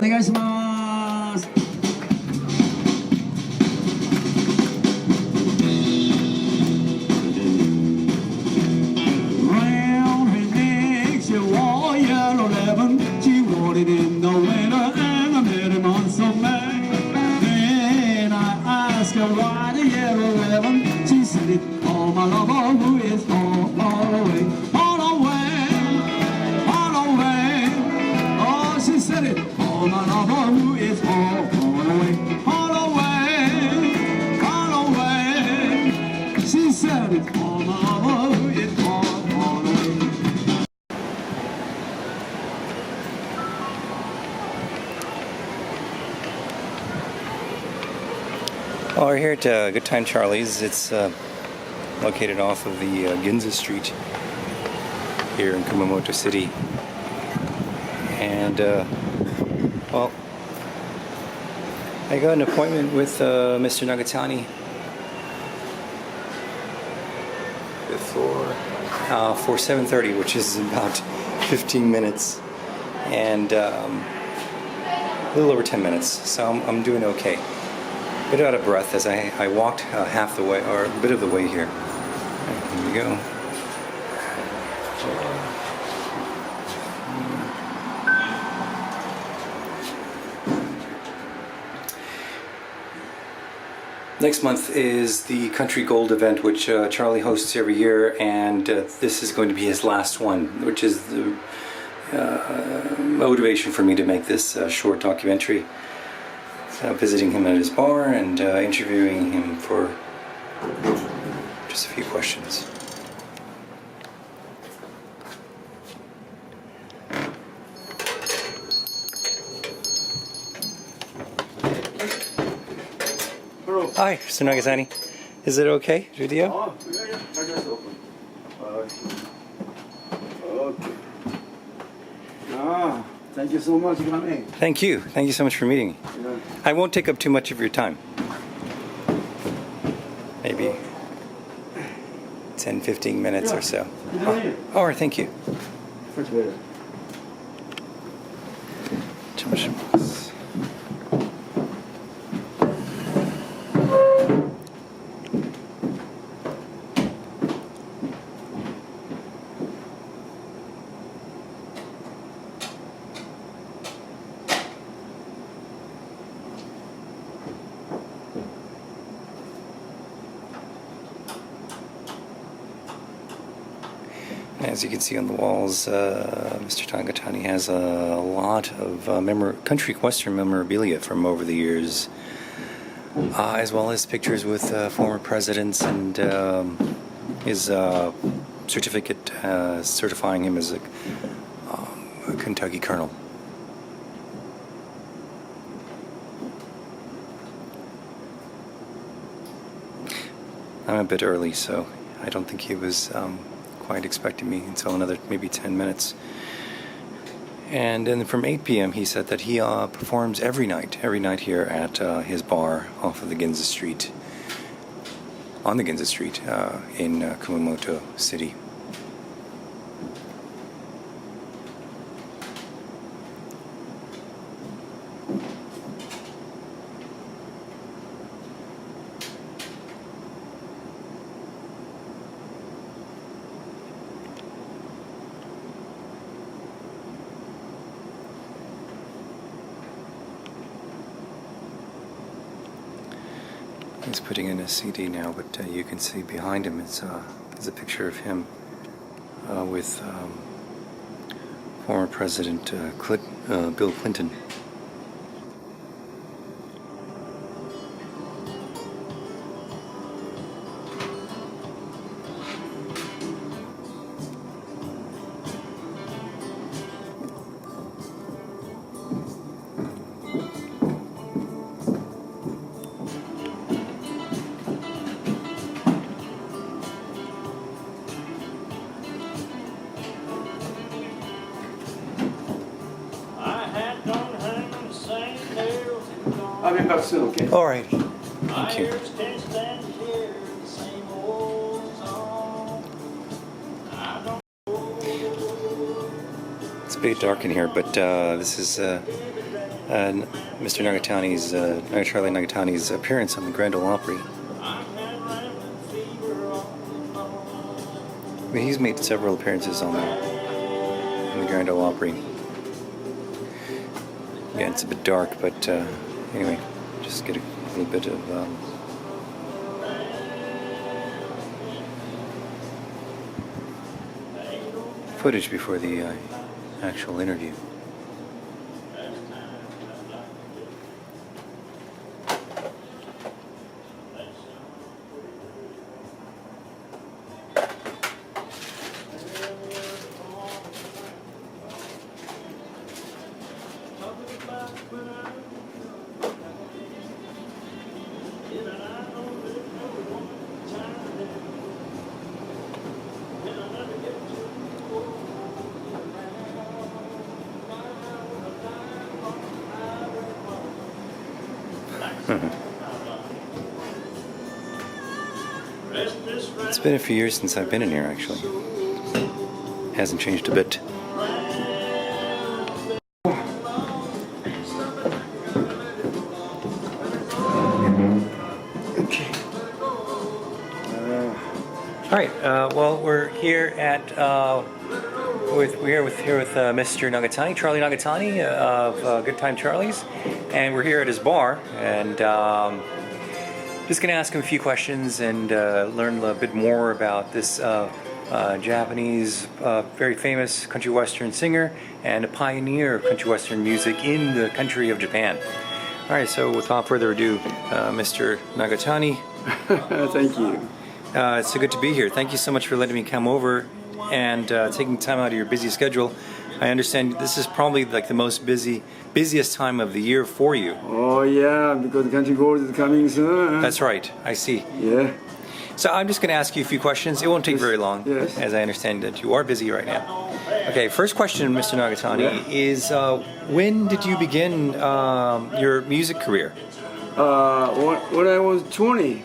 お願いします。In the winter and the many months of May. Then I asked her why the yellow ribbon. She said it for my lover who is far, far away, far away, far away. Oh, she said it for my lover who is far, far away, far away, far away. She said it for my lover who is far, far away. Well, we're here at Good Time Charlie's. It's located off of the Ginza Street here in Kumamoto City. And, well, I got an appointment with Mr. Nagatani for 7:30, which is about 15 minutes and a little over 10 minutes, so I'm doing okay. A bit out of breath as I walked half the way, or a bit of the way here. Here we go. Next month is the Country Gold event, which Charlie hosts every year, and this is going to be his last one, which is the motivation for me to make this short documentary. Visiting him at his bar and interviewing him for just a few questions. Hello. Hi, Mr. Nagatani. Is it okay, video? Oh, yeah. I just opened. Okay. Thank you so much for coming. Thank you. Thank you so much for meeting me. Yeah. I won't take up too much of your time. Maybe 10, 15 minutes or so. Yeah. All right, thank you. First better. As you can see on the walls, Mr. Nagatani has a lot of country western memorabilia from over the years, as well as pictures with former presidents and his certificate certifying him as a Kentucky colonel. I'm a bit early, so I don't think he was quite expecting me until another maybe 10 minutes. And then from 8 p.m. he said that he performs every night here at his bar off of the Ginza Street, on the Ginza Street in Kumamoto City. He's putting in a CD now, but you can see behind him is a picture of him with former President Bill Clinton. I'll be back soon, okay? All right. Thank you. It's a bit dark in here, but this is Mr. Nagatani's, Charlie Nagatani's appearance on the Grand Ole Opry. I mean, he's made several appearances on the Grand Ole Opry. Yeah, it's a bit dark, but anyway, just get a little bit of footage before the actual interview. It's been a few years since I've been in here, actually. Hasn't changed a bit. Okay. All right. Well, we're here at with Mr. Nagatani, Charlie Nagatani of Good Time Charlie's, and we're here at his bar, and just gonna ask him a few questions and learn a bit more about this Japanese, very famous country western singer and a pioneer of country western music in the country of Japan. All right. So, without further ado, Mr. Nagatani. Thank you. It's so good to be here. Thank you so much for letting me come over and taking time out of your busy schedule. I understand this is probably like the most busiest time of the year for you. Oh yeah, because the country gold is coming soon. That's right. I see. Yeah. So I'm just going to ask you a few questions. It won't take very long, Yes. as I understand that you are busy right now. Okay, first question, Mr. Nagatani, is when did you begin your music career? When I was 20.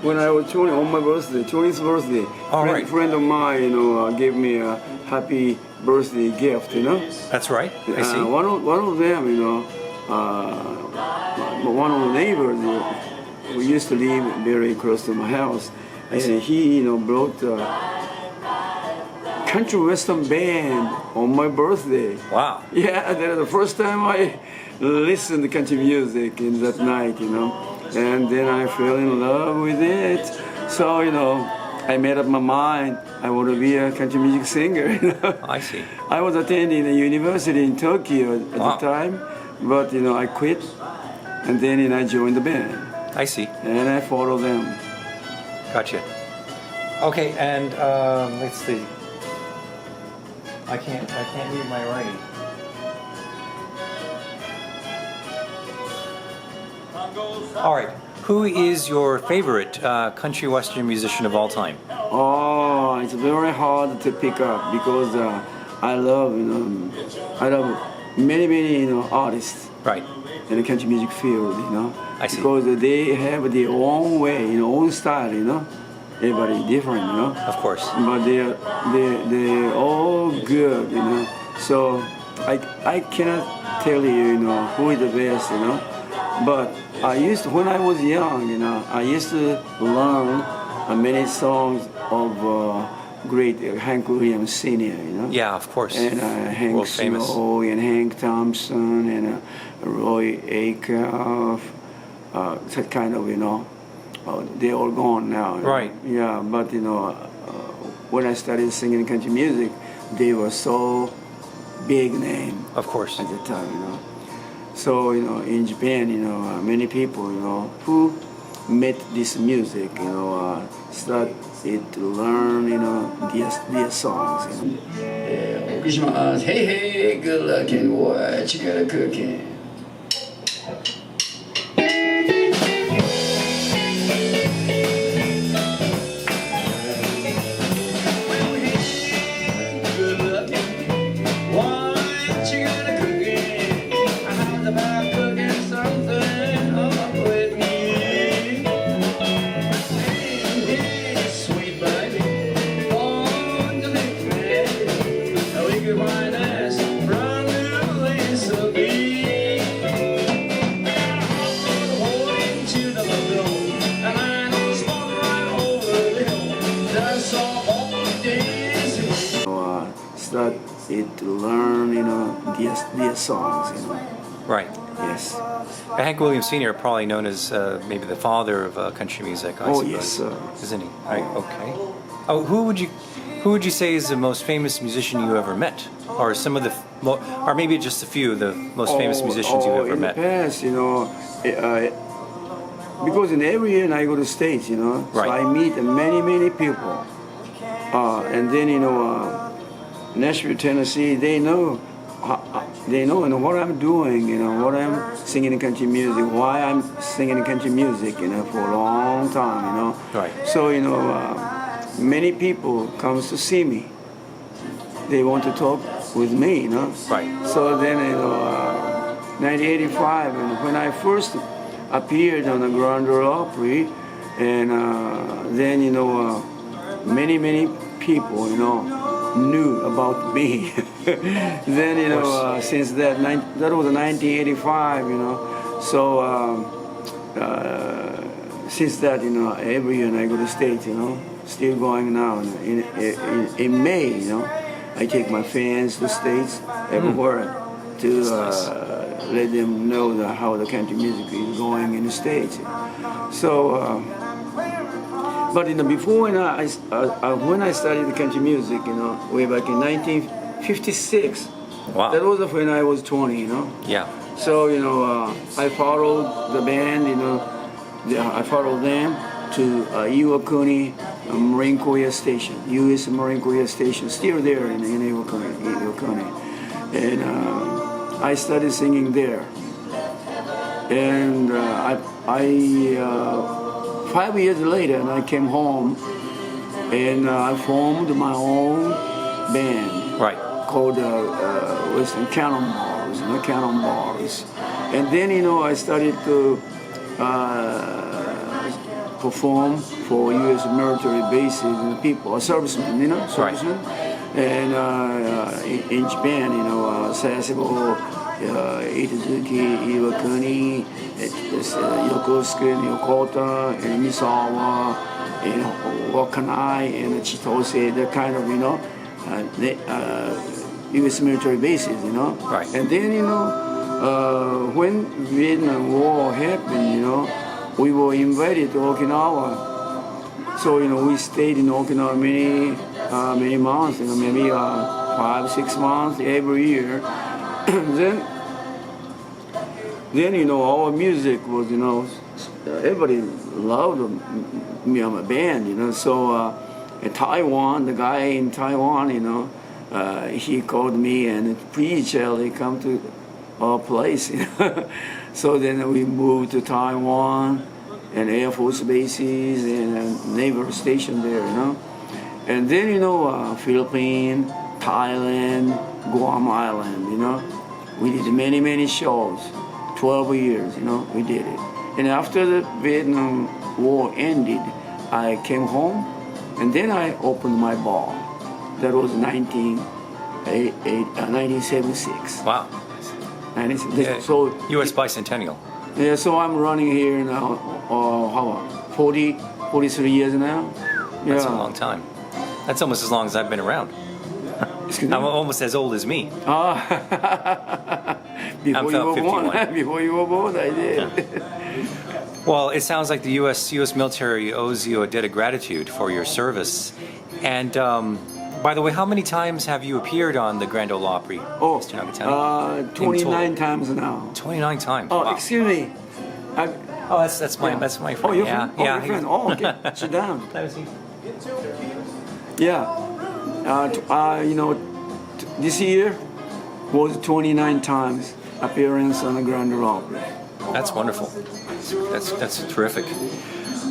When I was 20, on my birthday, 20th birthday, All right. friend of mine, gave me a happy birthday gift, That's right. I see. One of them, one of the neighbors who used to live very close to my house, and he, brought a country western band on my birthday. Wow. Yeah, that was the first time I listened to country music in that night, and then I fell in love with it. So, I made up my mind I want to be a country music singer. I see. I was attending a university in Tokyo at Wow. the time, but I quit, and then I joined the band, I see. and I followed them. Gotcha. Okay, and let's see. I can't read my writing. All right. Who is your favorite country western musician of all time? Oh, it's very hard to pick up because I love many artists Right. in the country music field, I see. because they have their own way, own style, everybody different, Of course. but they're all good, So I cannot tell you, who is the best, But when I was young, I used to learn many songs of great Hank Williams Sr., Yeah, of course. and Hank World famous. Snow and Hank Thompson and Roy Acuff, that kind of, they're all gone now. Right. Yeah, but when I started singing country music, they were so big name Of course. at the time, So, in Japan, many people, who met this music, started to learn, their songs. Hey, hey, good looking, what you got a cooking? Why Started to learn, their songs, Right. Yes. Hank Williams Sr., probably known as maybe the father of country music, I suppose. Yes, sir. Isn't he? Right. Okay. Oh, who would you say is the most famous musician you ever met, or some of the, or maybe just a few of the most famous musicians you've ever met? In the past, because in every year I go to States, so Right. I meet many people, and then Nashville, Tennessee, they know what I'm doing, what I'm singing in country music, why I'm singing in country music, for a long time, Right. So, many people comes to see me. They want to talk with me, Right. So then, 1985, and when I first appeared on the Grand Ole Opry, and then, many people, knew about me. Then, since that was 1985, so since that, every year I go to States, still going now. In May, I take my fans to States everywhere to let them know how the country music is going in the States. So, but before when I studied the country music, way back in 1956, Wow. that was when I was 20, Yeah. So, I followed the band, I followed them to Iwakuni Marine Corps Station, U.S. Marine Corps Station, still there in Iwakuni. And I started singing there. And 5 years later, and I came home, and I formed my own band. Right. Called Western Cannonballs, and then I started to perform for U.S. military bases and people, servicemen, servicemen, and in Japan, Sasebo, Itazuki, Iwakuni, Yokosuka, Yokota, and Misawa, and Wakanai, and Chitose, that kind of, U.S. military bases, Right. And then, when Vietnam War happened, we were invited to Okinawa. So, we stayed in Okinawa many months, maybe 5, 6 months every year. then, our music was, everybody loved me on my band, So, in Taiwan, the guy in Taiwan, he called me and please, Charlie, come to our place. So then we moved to Taiwan and Air Force bases and a naval station there, And then, Philippines, Thailand, Guam Island, We did many shows, 12 years, we did it. And after the Vietnam War ended, I came home and then I opened my bar. That was 1976. Wow. So U.S. Bicentennial. yeah, so I'm running here now. How 43 years now. Yeah. That's a long time. That's almost as long as I've been around. Excuse me? I'm almost as old as me. Before you were 51. born. Before you were born, I did. Well, it sounds like the U.S. military owes you a debt of gratitude for your service. And by the way, how many times have you appeared on the Grand Ole Opry, Mr. Nagatani? 29 times now. 29 times. Oh, Wow. excuse me. That's my friend. Oh, your yeah, friend? Oh, yeah. your friend. Oh, okay. Sit down. That was easy. Yeah. This year was 29 times appearance on the Grand Ole Opry. That's wonderful. That's terrific.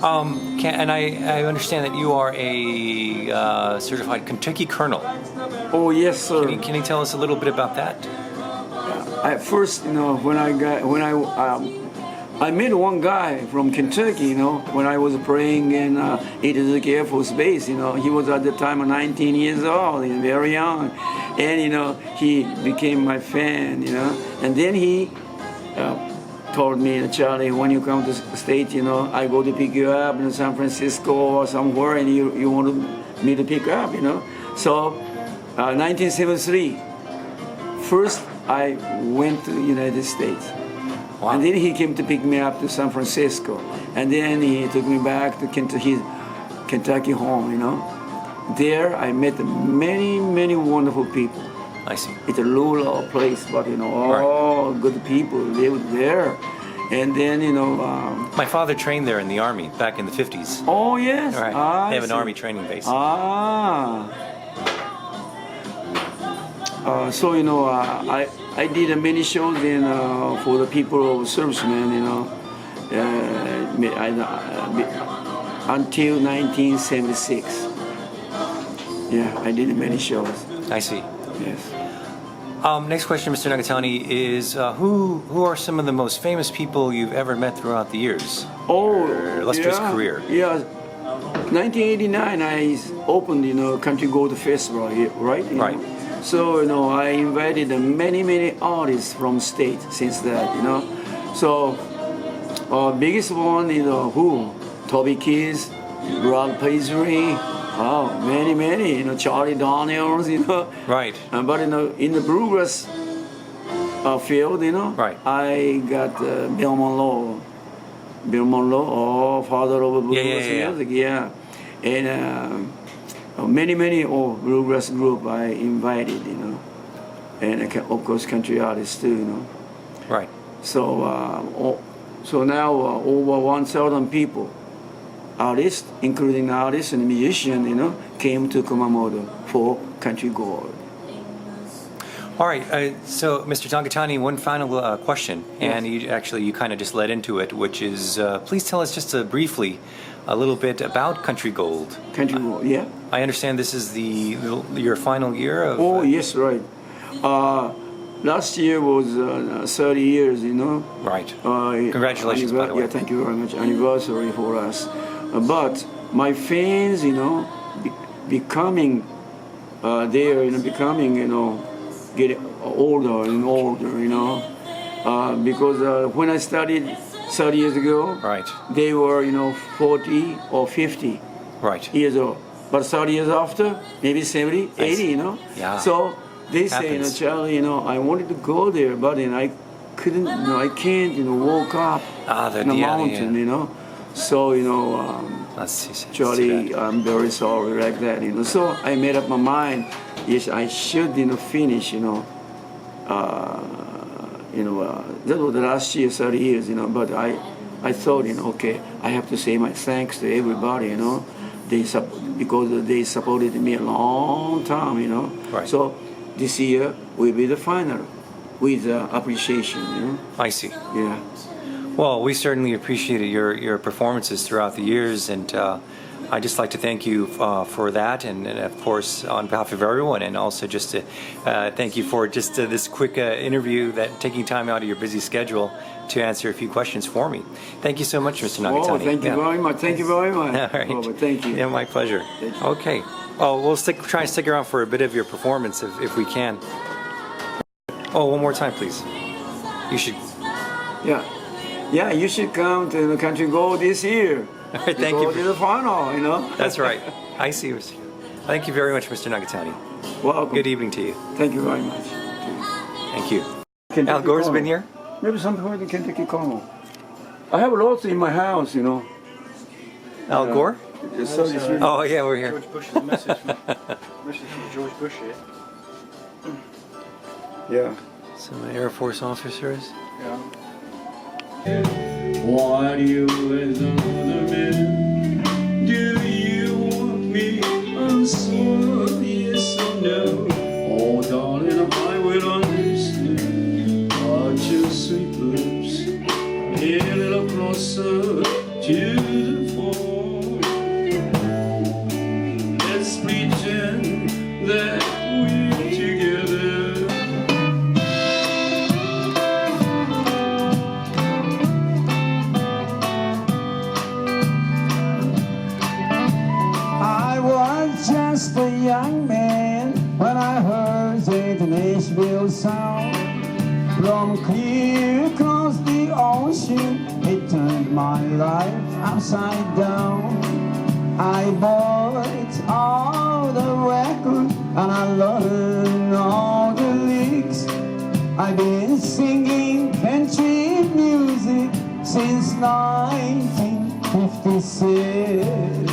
And I understand that you are a certified Kentucky Colonel. Oh yes, sir. Can you tell us a little bit about that? At first, when I met one guy from Kentucky, when I was praying in Itazuki Air Force Base, he was at the time 19 years old, very young, and he became my fan, and then he told me, Charlie, when you come to the States, I go to pick you up in San Francisco or somewhere, and you want to me to pick up, So, 1973, first I went to the United States. Wow. And then he came to pick me up to San Francisco. And then he took me back to his Kentucky home, There I met many, many wonderful people. I see. It's a rural place, but all good people lived there. And then, My father trained there in the army back in the 50s. oh yes, Right. I They have an see. army training base. So I did many shows for the people of servicemen, until 1976. Yeah, I did many shows. I see. Yes. Next question, Mr. Nagatani, is who are some of the most famous people you've ever met throughout the years? Your illustrious career. Yeah. 1989, I opened, Country Gold Festival here, right? Right. So, I invited many, many artists from state since that, So, biggest one, who? Toby Keith, Rod Paisley, many, Charlie Daniels, Right. But, in the bluegrass field, Right. I got Bill Monroe. Bill Monroe, father of bluegrass music, yeah. And many bluegrass group I invited, and of course country artists too, Right. So so now over 1,000 people, artists, including artists and musicians, came to Kumamoto for Country Gold. All right. So, Mr. Nagatani, one final question, and you kind of just led into it, which is, please tell us just briefly a little bit about Country Gold. Country Gold, yeah. I understand this is your final year of. Oh yes, right. Last year was 30 years, Right. Congratulations, by the way. Yeah, thank you very much. Anniversary for us. But my fans, becoming there, becoming, getting older and older, because when I started 30 years ago, Right. they were, 40 or 50 Right. years old. But 30 years after, maybe 70, 80, Yeah. So they say, Happens. Charlie, I wanted to go there, but I couldn't, I can't, walk up The mountain, So, Let's see. Charlie, I'm very sorry like that, So I made up my mind, yes, I should, finish, that was the last year, 30 years, but I thought, okay, I have to say my thanks to everybody, because they supported me a long time, Right. So this year will be the final with appreciation, I see. Yeah. Well, we certainly appreciated your performances throughout the years, and I'd just like to thank you for that, and of course on behalf of everyone, and also just to thank you for just this quick interview, taking time out of your busy schedule to answer a few questions for me. Thank you so much, Mr. Nagatani. Oh, thank you very much. Thank you very much. All right. Oh, but thank you. Yeah, my pleasure. Thank you. Okay. Oh, we'll try and stick around for a bit of your performance if we can. Oh, one more time, please. You should. Yeah. Yeah, you should come to the Country Gold this year. All right, thank you. Go to the final, That's right. I see. Thank you very much, Mr. Nagatani. Welcome. Good evening to you. Thank you very much. Thank you. Kentucky Al Gore's Colonel. been here? Maybe something like the Kentucky Colonel. I have lots in my house, Al Gore? So this year. Oh, yeah, we're here. George Bush's message from George Bush here. Yeah. Some Air Force officers. Yeah. Why do you as another man? Do you want me? Answer yes or no. Oh darling, I will understand. Watch your sweet lips a little closer to the phone. Let's pretend that we're together. I was just a young man when I heard the Nashville song. From clear across the ocean, it turned my life upside down. I bought all the records and I learned all the lyrics. I've been singing country music since 1956.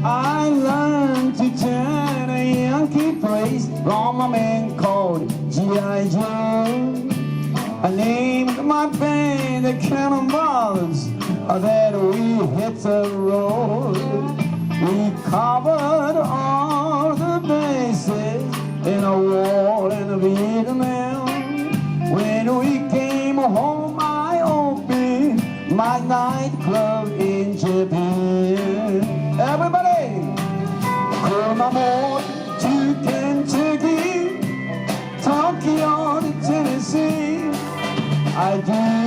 I learned to turn a Yankee place from a man called G.I. Joe. I named my band the Cannonballs, that we hit the road. We covered all the bases in a war in Vietnam. When we came home, I opened my nightclub in Japan. Everybody! Kumamoto to Kentucky, Tokyo to Tennessee. I do.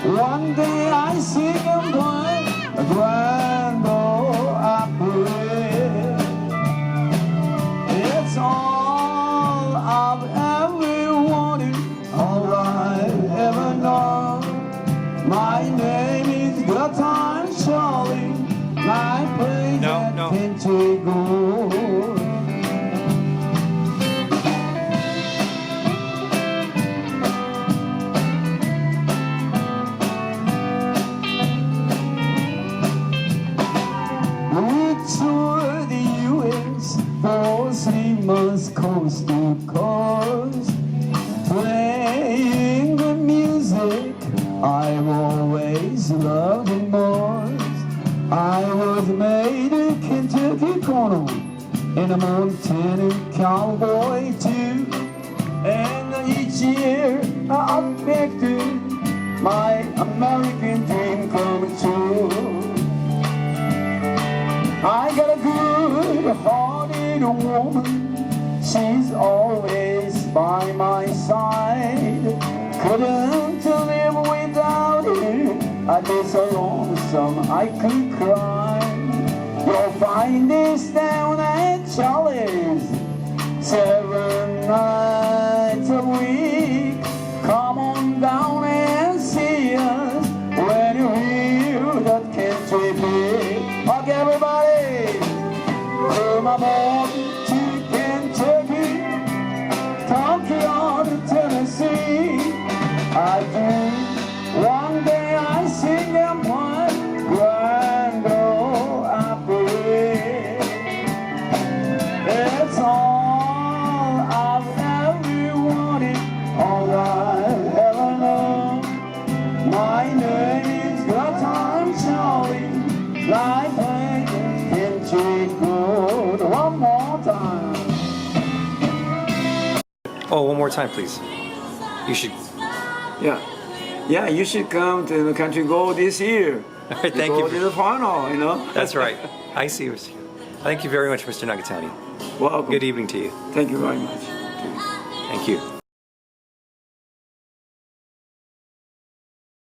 One day I sing and play a grand ole opera. It's all I've ever wanted, all I've ever known. My name is Nagatani Charlie. I play that country gold. Toured the U.S. for 3 months coast to coast, playing the music I've always loved the most. I was made a Kentucky colonel and a Montana cowboy too, and each year I make my American dream come true. I got a good-hearted woman, she's always by my side. Couldn't live without her, I'd be so lonesome I could cry. You'll find this down at Charlie's 7 nights a week. Come on down and see us when you hear that country beat. Okay, everybody, Kumamoto to Kentucky, Tokyo to Tennessee. I do. One day I sing and play grand ole opera. It's all I've ever wanted, all I've ever known. My name is Nagatani Charlie. Like country gold. One more time. Oh, one more time, please. You should. Yeah, you should come to the country gold this year. All right, thank go you. to the final, you know. That's right. I see. Thank you very much, Mr. Nagatani. Welcome. Good evening to you. Thank you very much. Thank you.